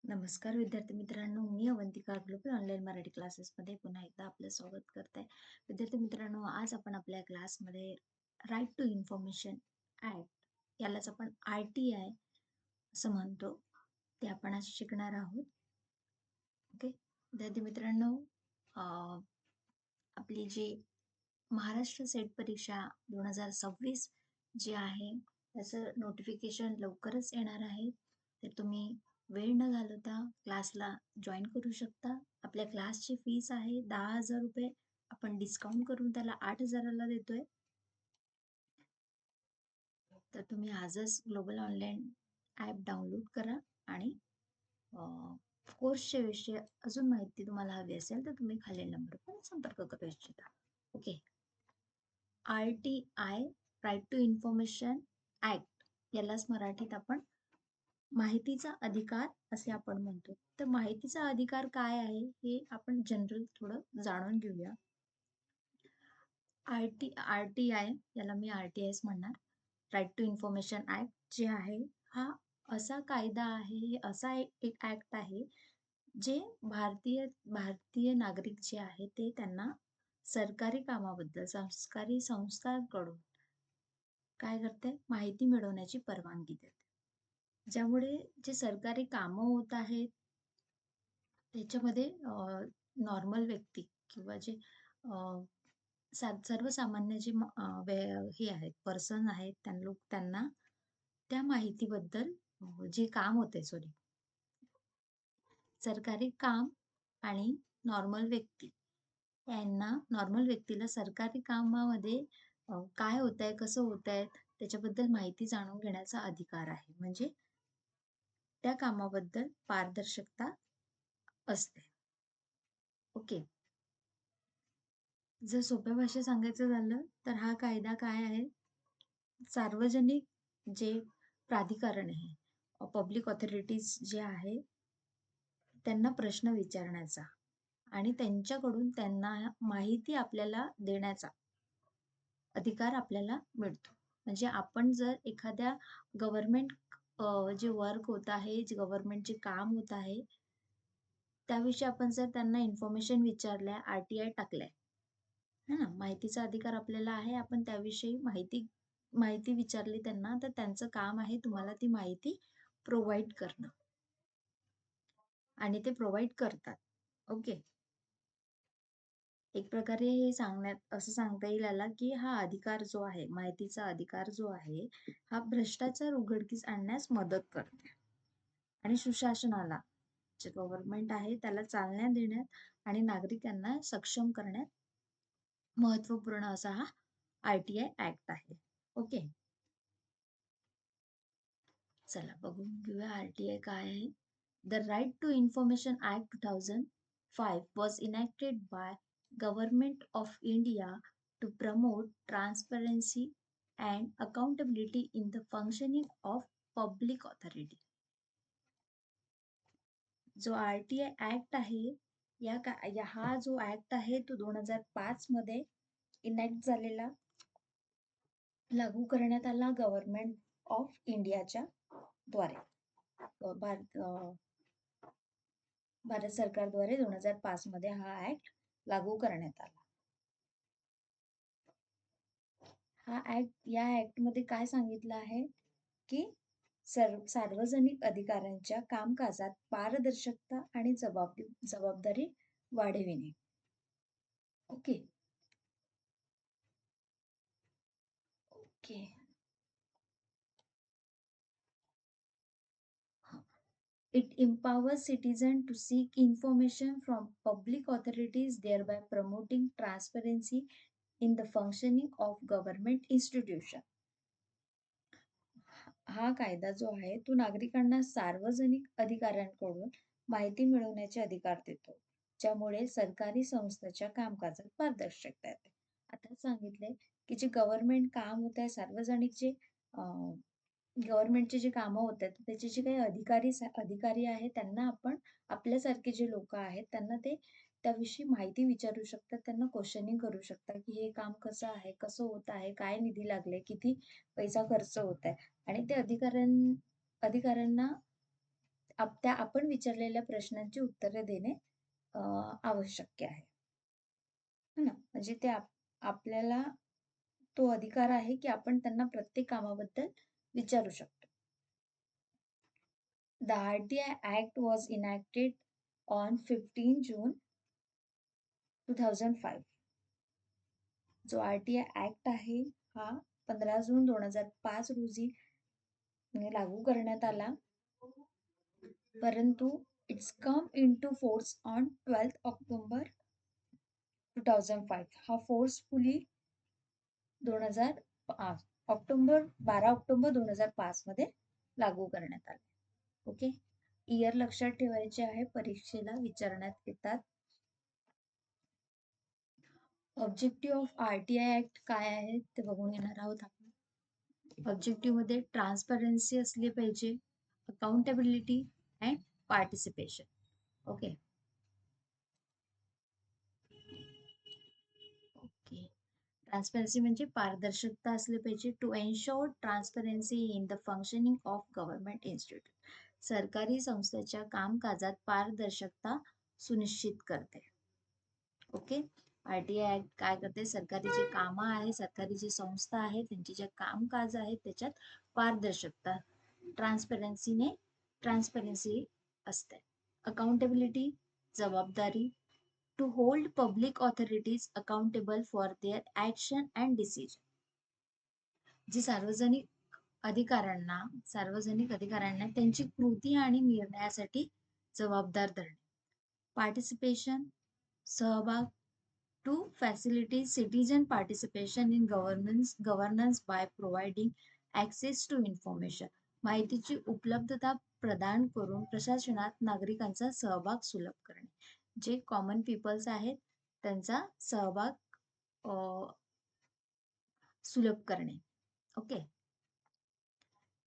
नमस्कार विद्यार्थी मित्रांनो, मी अवंतिका ग्लोबल ऑनलाईन मराठी क्लासेसमध्ये पुन्हा एकदा आपलं स्वागत करते. विद्यार्थी मित्रांनो, आज आपण आपल्या क्लासमध्ये राईट टू इन्फॉर्मेशन ॲक्ट यालाच आपण RTI असं म्हणतो, ते आपण आज शिकणार आहोत. ओके विद्यार्थी मित्रांनो, अ, आपली जी महाराष्ट्र सेट परीक्षा 2026 जी आहे त्याचं नोटिफिकेशन लवकरच येणार आहे. तर तुम्ही वेळ न घालवता क्लासला जॉईन करू शकता. आपल्या क्लासची फीस आहे 10,000 रुपये. आपण डिस्काउंट करून त्याला 8,000ला देतोय. तर तुम्ही आजच ग्लोबल ऑनलाईन ॲप डाउनलोड करा आणि कोर्सच्या विषयी अजून माहिती तुम्हाला हवी असेल तर तुम्ही खालील नंबरवर संपर्क करू इच्छिता. Okay. RTI right to information act यालाच मराठीत आपण माहितीचा अधिकार असे आपण म्हणतो. तर माहितीचा अधिकार काय आहे हे आपण जनरल थोडं जाणून घेऊया. RTI याला मी RTIच म्हणणार. राईट टू इन्फॉर्मेशन ॲक्ट जे आहे हा असा कायदा आहे, हे असा एक ॲक्ट आहे जे भारतीय नागरिक जे आहे ते त्यांना सरकारी कामाबद्दल सरकारी संस्थांकडून काय करते माहिती मिळवण्याची परवानगी देते. ज्यामुळे जे सरकारी कामं होत आहेत त्याच्यामध्ये नॉर्मल व्यक्ती किंवा जे अ, सर्वसामान्य जे हे आहेत पर्सन आहेत त्यांना त्या माहितीबद्दल जे काम होते सॉरी सरकारी काम आणि नॉर्मल व्यक्ती यांना नॉर्मल व्यक्तीला सरकारी कामामध्ये काय होतंय कसं होतंय त्याच्याबद्दल माहिती जाणून घेण्याचा अधिकार आहे. म्हणजे त्या कामाबद्दल पारदर्शकता असते. ओके. जर सोप्या भाषेत सांगायचं झालं तर हा कायदा काय आहे, सार्वजनिक जे प्राधिकरण आहे पब्लिक ऑथॉरिटीज जे आहे त्यांना प्रश्न विचारण्याचा आणि त्यांच्याकडून त्यांना माहिती आपल्याला देण्याचा अधिकार आपल्याला मिळतो. म्हणजे आपण जर एखाद्या गव्हर्नमेंट जे वर्क होत आहे, जे गव्हर्नमेंटचे काम होत आहे त्याविषयी आपण जर त्यांना इन्फॉर्मेशन विचारल्या, RTI टाकलाय है ना, माहितीचा अधिकार आपल्याला आहे. आपण त्याविषयी माहिती माहिती विचारली त्यांना तर त्यांचं काम आहे तुम्हाला ती माहिती प्रोव्हाइड करणं आणि ते प्रोव्हाइड करतात. ओके. एक प्रकारे हे असं सांगता येईल याला की हा अधिकार जो आहे माहितीचा अधिकार जो आहे हा भ्रष्टाचार उघडकीस आणण्यास मदत करते आणि सुशासनाला जे गव्हर्नमेंट आहे त्याला चालना देण्यात आणि नागरिकांना सक्षम करण्यात महत्वपूर्ण असा हा RTI ॲक्ट आहे. ओके. चला बघून घेऊया RTI काय आहे. The Right to Information Act 2005 was enacted by Government of India to promote transparency and accountability in the functioning of public authority. जो RTI ॲक्ट आहे हा जो ॲक्ट आहे तो 2005 मध्ये इनॅक्ट झालेला लागू करण्यात आला गव्हर्नमेंट ऑफ इंडियाच्या द्वारे भारत सरकारद्वारे 2005 मध्ये हा ॲक्ट लागू करण्यात आला. या ॲक्ट मध्ये काय सांगितलं आहे की सार्वजनिक अधिकाऱ्यांच्या कामकाजात पारदर्शकता आणि जबाबदारी वाढविणे. Okay. Okay. It empowers citizens to seek information from public authorities, thereby promoting transparency in the functioning of government institution. हा कायदा जो आहे तो नागरिकांना सार्वजनिक अधिकाऱ्यांकडून माहिती मिळवण्याचे अधिकार देतो, ज्यामुळे सरकारी संस्थांच्या कामकाजात पारदर्शकता येते. आता सांगितले की जे गव्हर्नमेंट काम होत आहे, सार्वजनिक जे गव्हर्नमेंटचे जे कामं होत आहेत त्याचे जे काही अधिकारी आहेत त्यांना आपण आपल्यासारखे जे लोक आहेत त्यांना ते त्याविषयी माहिती विचारू शकता, त्यांना क्वेश्चनिंग करू शकता, की हे काम कसं आहे, कसं होत आहे, काय निधी लागले, किती पैसा खर्च होत आहे आणि ते अधिकाऱ्यांना त्या आपण विचारलेल्या प्रश्नांची उत्तरे देणे अ, आवश्यक आहे. है ना? म्हणजे ते आपल्याला तो अधिकार आहे, की आपण त्यांना प्रत्येक कामाबद्दल विचारू शकतो. The RTI Act was enacted on 15 June 2005. जो RTI Act आहे हा 15 जून 2005 रोजी लागू करण्यात आला. परंतु it's come into force on 12 October 2005. हा फोर्सफुली 2005 12 ऑक्टोबर 2005 मध्ये लागू करण्यात आला. ओके. इयर लक्षात ठेवायचे आहे, परीक्षेला विचारण्यात येतात. ऑब्जेक्टिव्ह ऑफ RTI ऍक्ट काय आहे ते बघून घेणार आहोत आपण. ऑब्जेक्टिव्ह मध्ये ट्रान्सपरन्सी असली पाहिजे, accountability and participation. Okay. Okay. Transparency म्हणजे पारदर्शकता असली पाहिजे. To ensure transparency in the functioning of government institute. सरकारी संस्थेच्या कामकाजात पारदर्शकता सुनिश्चित करते. ओके. RTI ऍक्ट काय करते? सरकारी जे कामं आहे, सरकारी जी संस्था आहे, त्यांची जे कामकाज आहे त्याच्यात पारदर्शकता, ट्रान्सपरन्सी असते. अकाउंटेबिलिटी, जबाबदारी, to hold public authorities accountable for their action and decision. जी सार्वजनिक अधिकाऱ्यांना त्यांची कृती आणि निर्णयासाठी जबाबदार धरणे. पार्टिसिपेशन, सहभाग, to facilitate citizen participation in governance by providing access to information. माहितीची उपलब्धता प्रदान करून प्रशासनात नागरिकांचा सहभाग सुलभ करणे. जे कॉमन पीपल्स आहेत त्यांचा सहभाग सुलभ करणे. ओके.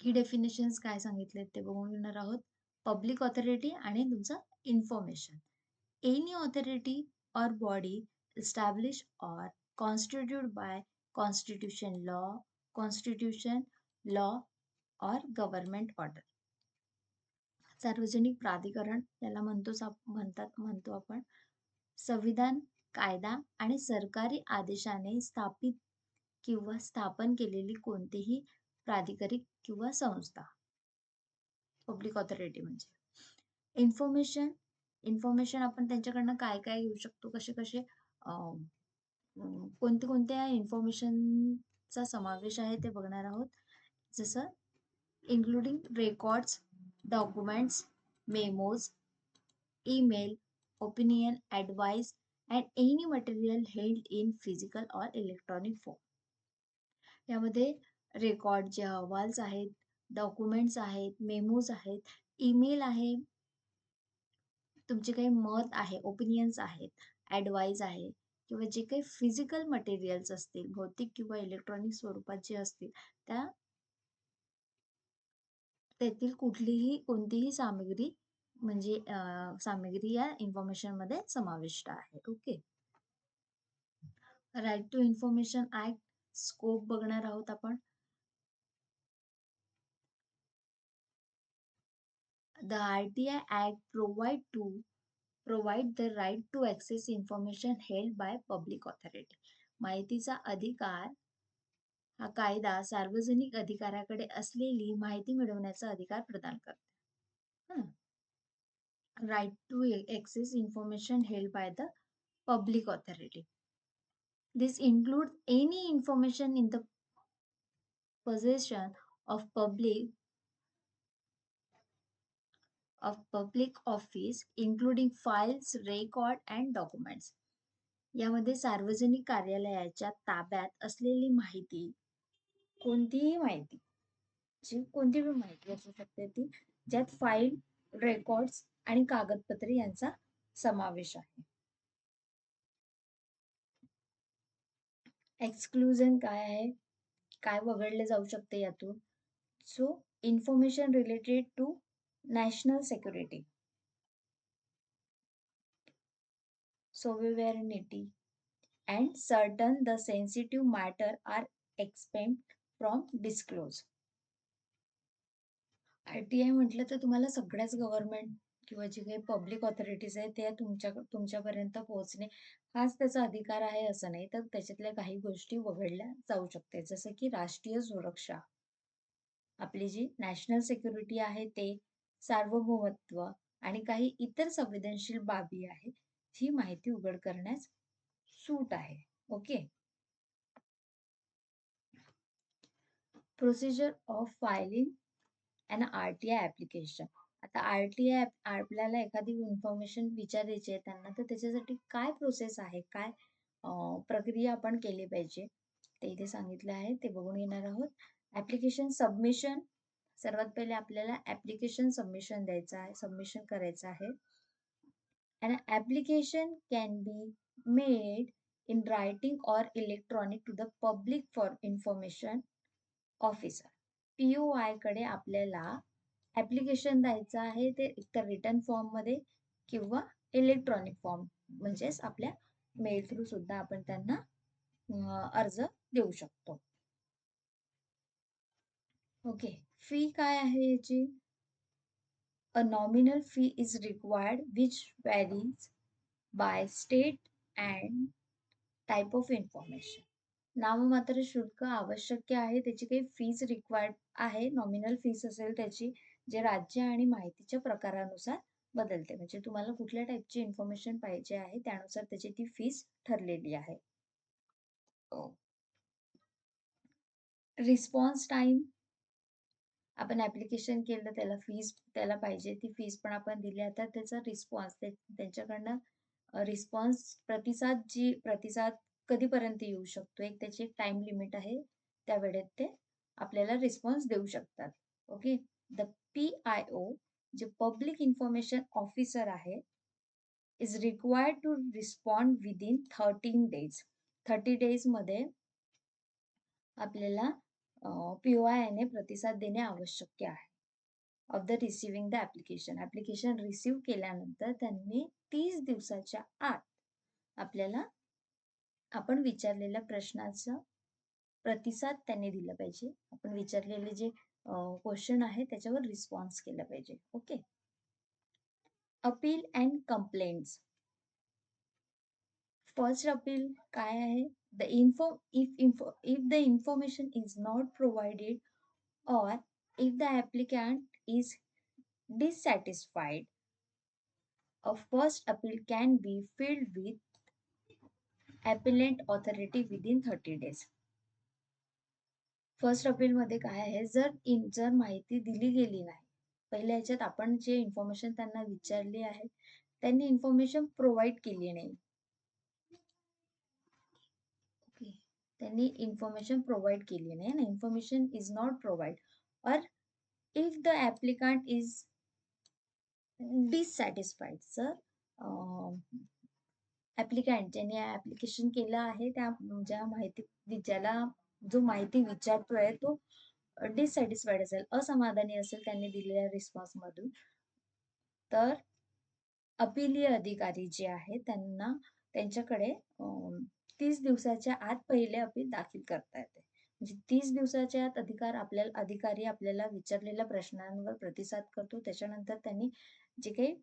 की डेफिनेशन्स काय सांगितले ते बघून घेणार आहोत. पब्लिक ऑथॉरिटी आणि तुमचं information. Any authority or body established or constituted by constitution, law or government order. सार्वजनिक प्राधिकरण याला म्हणतो आपण. संविधान, कायदा आणि सरकारी आदेशाने स्थापित किंवा स्थापन केलेली कोणतीही प्राधिकरिक किंवा संस्था. पब्लिक ऑथॉरिटी म्हणजे इन्फॉर्मेशन आपण त्यांच्याकडनं काय काय घेऊ शकतो, कसे कोणत्या इन्फॉर्मेशनचा समावेश आहे ते बघणार आहोत. जसं including records, documents, memos, email, opinion, advice and any material held in physical or electronic form. यामध्ये रेकॉर्ड जे अहवाल्स आहेत, डॉक्युमेंट्स आहेत, मेमोज आहेत, ईमेल आहे, तुमचे काही मत आहे, ओपिनियन्स आहेत, ॲडवाइस आहे किंवा जे काही फिजिकल मटेरियल्स असतील, भौतिक किंवा इलेक्ट्रॉनिक स्वरूपात जे असतील, त्यातील कोणतीही सामग्री म्हणजे सामग्री या इन्फॉर्मेशन मध्ये समाविष्ट आहे. Okay. Right to information act scope बघणार आहोत आपण. The RTI Act provide the right to access information held by public authority. माहितीचा अधिकार हा कायदा सार्वजनिक अधिकाऱ्याकडे असलेली माहिती मिळवण्याचा अधिकार प्रदान करतो. Right to access information held by the public authority. This includes any information in the possession of public office, including files, record and documents. यामध्ये सार्वजनिक कार्यालयाच्या ताब्यात असलेली माहिती, कोणतीही माहिती असू शकते ती, ज्यात फाईल, रेकॉर्ड्स आणि कागदपत्रे यांचा समावेश आहे. एक्सक्लुजन काय आहे, काय वगळले जाऊ शकते यातून? So information related to national security, sovereignty, and certain the sensitive matter are exempt from disclose. R-T-I म्हटलं तर तुम्हाला सगळ्याच गव्हर्नमेंट किंवा जे काही पब्लिक ऑथॉरिटीज आहेत ते तुमच्यापर्यंत पोहोचणे हाच त्याचा अधिकार आहे असं नाही, तर त्याच्यातल्या काही गोष्टी वगळल्या जाऊ शकते. जसं की राष्ट्रीय सुरक्षा, आपली जी नॅशनल सिक्युरिटी आहे ते, सार्वभौमत्व आणि काही इतर संवेदनशील बाबी आहेत, ही माहिती उघड करण्यास सूट आहे. Okay. Procedure of filing and R-T-I application. आता आर-टी-आय आपल्याला एखादी इन्फॉर्मेशन विचारायची आहे त्यांना, तर त्याच्यासाठी काय प्रोसेस आहे, काय प्रक्रिया आपण केली पाहिजे, ते इथे सांगितलं आहे, ते बघून घेणार आहोत. Application submission. सर्वात पहिले आपल्याला ॲप्लिकेशन सबमिशन करायचं आहे. An application can be made in writing or electronic to the public for information officer. POI कडे आपल्याला ॲप्लिकेशन द्यायचं आहे, ते एकतर रिटर्न फॉर्ममध्ये किंवा इलेक्ट्रॉनिक फॉर्म म्हणजेच आपल्या मेल थ्रू सुद्धा आपण त्यांना अर्ज देऊ शकतो. ओके. फी काय आहे याची? A nominal fee is required which varies by state and type of information. नाममात्र शुल्क आवश्यक आहे, त्याची काही फीज रिक्वायर्ड आहे. नॉमिनल फीस असेल त्याची, जे राज्य आणि माहितीच्या प्रकारानुसार बदलते. म्हणजे तुम्हाला कुठल्या टाईपची इन्फॉर्मेशन पाहिजे आहे त्यानुसार त्याची ती फीस ठरलेली आहे. रिस्पॉन्स टाइम, आपण ऍप्लिकेशन केलं, त्याला पाहिजे ती फीस पण आपण दिली. आता त्याचा रिस्पॉन्स, त्यांच्याकडनं रिस्पॉन्स प्रतिसाद कधीपर्यंत येऊ शकतो, एक त्याची एक टाइम लिमिट आहे, त्या वेळेत ते आपल्याला रिस्पॉन्स देऊ शकतात. ओके. द PIO, जे पब्लिक इन्फॉर्मेशन ऑफिसर आहे, is required to respond within 13 days. 30 days मध्ये आपल्याला POI ने प्रतिसाद देणे आवश्यक आहे. Of the receiving the application receive केल्यानंतर त्यांनी 30 दिवसाच्या आत आपल्याला आपण विचारलेल्या प्रश्नाचा प्रतिसाद त्यांनी दिला पाहिजे. आपण विचारलेले जे क्वेश्चन आहे त्याच्यावर रिस्पॉन्स केला पाहिजे. Okay. Appeal and complaints. First appeal काय आहे? If the information is not provided or if the applicant is dissatisfied, a first appeal can be filed with appellant authority within 30 days. First appeal मध्ये काय आहे? जर माहिती दिली गेली नाही, पहिल्या ह्याच्यात आपण जे इन्फॉर्मेशन त्यांना विचारली आहे त्यांनी इन्फॉर्मेशन प्रोव्हाइड केली नाही, ओके, त्यांनी इन्फॉर्मेशन प्रोव्हाइड केली नाही ना, इन्फॉर्मेशन इज नॉट प्रोव्हाइड, और if the applicant is dissatisfied, sir applicant ज्यांनी ऍप्लिकेशन केलं आहे ज्याला जो माहिती विचारतोय तो डिससॅटिस्फाईड असेल, असमाधानी असेल त्यांनी दिलेल्या रिस्पॉन्स मधून, तर अपीलीय अधिकारी जे आहे त्यांच्याकडे 30 दिवसाच्या आत पहिले अपील दाखल करता येते. म्हणजे 30 दिवसाच्या आत अधिकारी आपल्याला विचारलेल्या प्रश्नांवर प्रतिसाद करतो. त्याच्यानंतर त्यांनी जे काही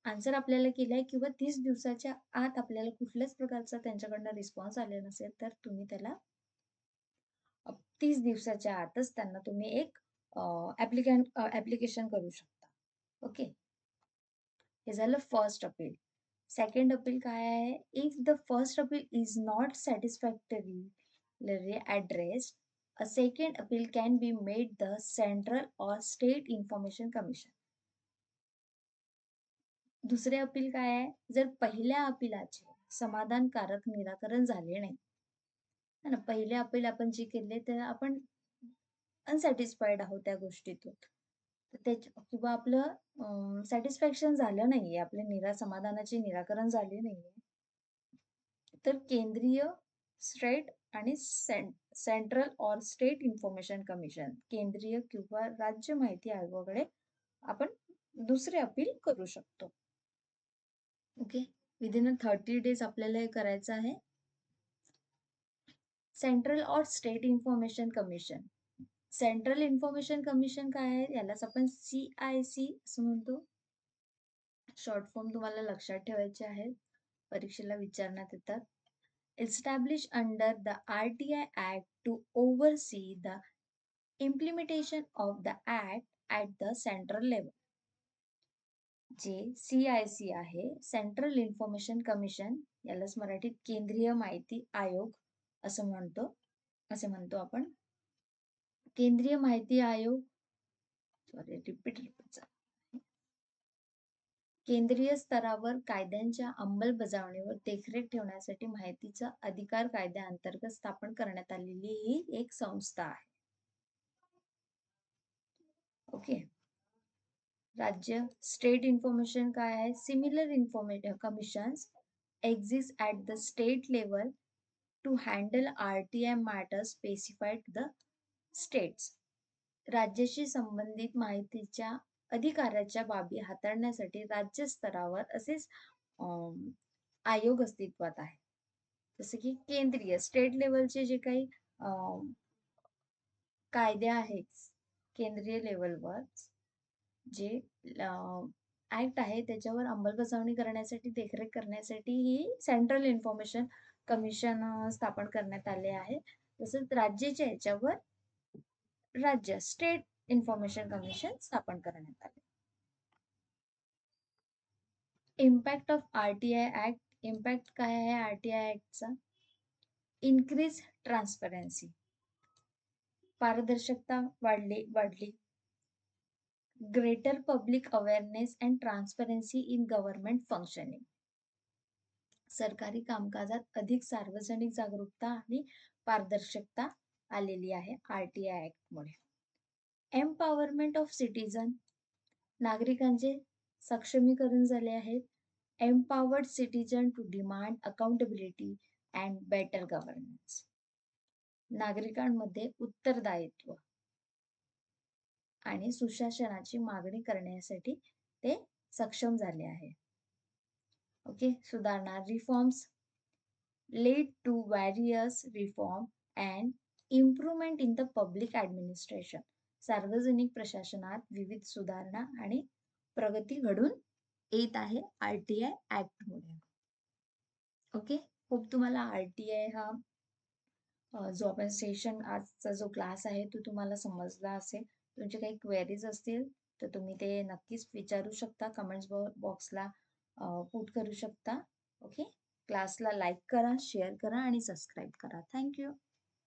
आन्सर आपल्याला केलाय किंवा 30 दिवसाच्या आत आपल्याला कुठल्याच प्रकारचा त्यांच्याकडनं रिस्पॉन्स आलेला नसेल, तर तुम्ही त्याला 30 दिवसाच्या आतच त्यांना तुम्ही एक ऍप्लिकेशन करू शकता. ओके. हे झालं फर्स्ट अपील. सेकंड अपील काय आहे? If the first appeal is not satisfactorily addressed, a second appeal can be made the central or state information commission. दुसरे अपील काय आहे? जर पहिल्या अपीलाचे समाधानकारक निराकरण झाले नाही, ना, पहिले अपील आपण जे केले तर आपण अनसॅटिस्फाईड आहोत त्या गोष्टीतून, किंवा आपलं सॅटिस्फॅक्शन झालं नाहीये, आपल्या समाधानाचे निराकरण झाले नाहीये, तर केंद्रीय, स्टेट आणि central or state information commission, केंद्रीय किंवा राज्य माहिती आयोगाकडे आपण दुसरे अपील करू शकतो. ओके. विदिन 30 डेज आपल्याला हे करायचं आहे. सेंट्रल और state information commission. Central information commission काय आहे? यालाच आपण CIC असं म्हणतो. शॉर्ट फॉर्म तुम्हाला लक्षात ठेवायचे आहेत. परीक्षेला विचारण्यात येतात. Established under the RTI Act to oversee the implementation of the Act at the central level. जे CIC आहे, सेंट्रल इन्फॉर्मेशन कमिशन, यालाच मराठीत केंद्रीय माहिती आयोग असं म्हणतो आपण. केंद्रीय माहिती आयोग, रिपीट केंद्रीय स्तरावर कायद्यांच्या अंमलबजावणीवर देखरेख ठेवण्यासाठी माहितीचा अधिकार कायद्याअंतर्गत स्थापन करण्यात आलेली ही एक संस्था आहे. ओके. राज्य स्टेट इन्फॉर्मेशन काय आहे? Similar information commissions exist at the state level to handle RTI matters specified to the states. राज्याशी संबंधित माहितीच्या अधिकाराच्या बाबी हाताळण्यासाठी राज्य स्तरावर असेच आयोग अस्तित्वात आहे. जसे की केंद्रीय स्टेट लेवलचे जे काही कायदे आहेत, केंद्रीय लेवलवर जे ऍक्ट आहे त्याच्यावर अंमलबजावणी करण्यासाठी, देखरेख करण्यासाठी ही सेंट्रल इन्फॉर्मेशन कमिशन स्थापन करण्यात आले आहे. तसंच राज्याच्या याच्यावर राज्य स्टेट इन्फॉर्मेशन कमिशन स्थापन करण्यात आले. Impact of RTI act. Impact काय आहे RTI ऍक्टचा? इन्क्रीज ट्रान्सपरन्सी, पारदर्शकता वाढली. Greater public awareness and transparency in government functioning. सरकारी कामकाजात अधिक सार्वजनिक जागरूकता आणि पारदर्शकता आलेली आहे RTI ऍक्टमुळे. एम्पॉवरमेंट ऑफ सिटीजन, नागरिकांचे सक्षमीकरण झाले आहे. Empowered citizen to demand accountability and better governance. नागरिकांमध्ये उत्तरदायित्व आणि सुशासनाची मागणी करण्यासाठी ते सक्षम झाले आहे. ओके. सुधारणा. Reforms led to various reform and improvement in the public administration. सार्वजनिक प्रशासनात विविध सुधारणा आणि प्रगती घडून येत आहे RTI ऍक्टमुळे. ओके. खूप तुम्हाला RTI हा जो आपण सेशन आजचा जो क्लास आहे तो तुम्हाला समजला असेल. तुमचे काही क्वेरीज असतील तर तुम्ही ते नक्कीच विचारू शकता. कमेंट्स बॉक्सला पुट करू शकता. ओके. क्लासला लाईक करा, शेअर करा आणि सबस्क्राईब करा. थँक्यू.